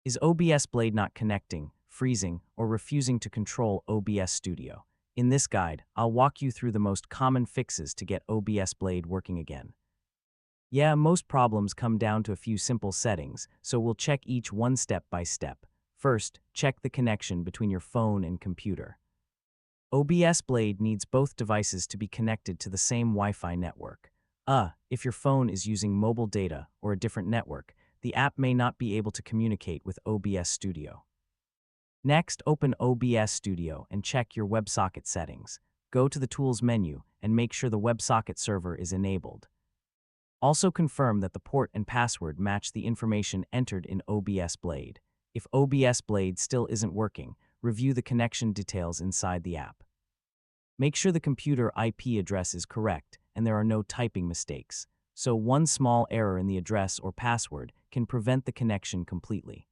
Is OBS Blade not connecting, freezing, or refusing to control OBS Studio? In this guide, I'll walk you through the most common fixes to get OBS Blade working again. Yeah, most problems come down to a few simple settings, so we'll check each one step by step. First, check the connection between your phone and computer. OBS Blade needs both devices to be connected to the same Wi-Fi network. If your phone is using mobile data or a different network, the app may not be able to communicate with OBS Studio. Next, open OBS Studio and check your WebSocket settings. Go to the Tools menu and make sure the WebSocket server is enabled. Also confirm that the port and password match the information entered in OBS Blade. If OBS Blade still isn't working, review the connection details inside the app. Make sure the computer IP address is correct and there are no typing mistakes, so one small error in the address or password can prevent the connection completely.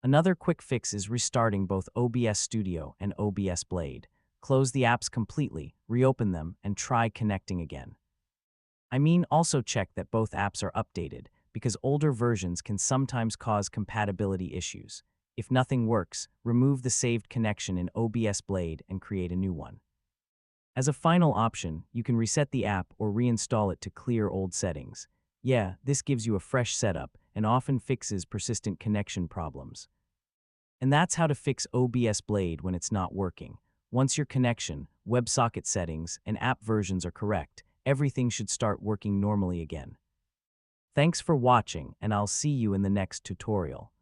Another quick fix is restarting both OBS Studio and OBS Blade. Close the apps completely, reopen them, and try connecting again. Also check that both apps are updated, because older versions can sometimes cause compatibility issues. If nothing works, remove the saved connection in OBS Blade and create a new one. As a final option, you can reset the app or reinstall it to clear old settings. Yeah, this gives you a fresh setup and often fixes persistent connection problems. And that's how to fix OBS Blade when it's not working. Once your connection, WebSocket settings, and app versions are correct, everything should start working normally again. Thanks for watching, and I'll see you in the next tutorial.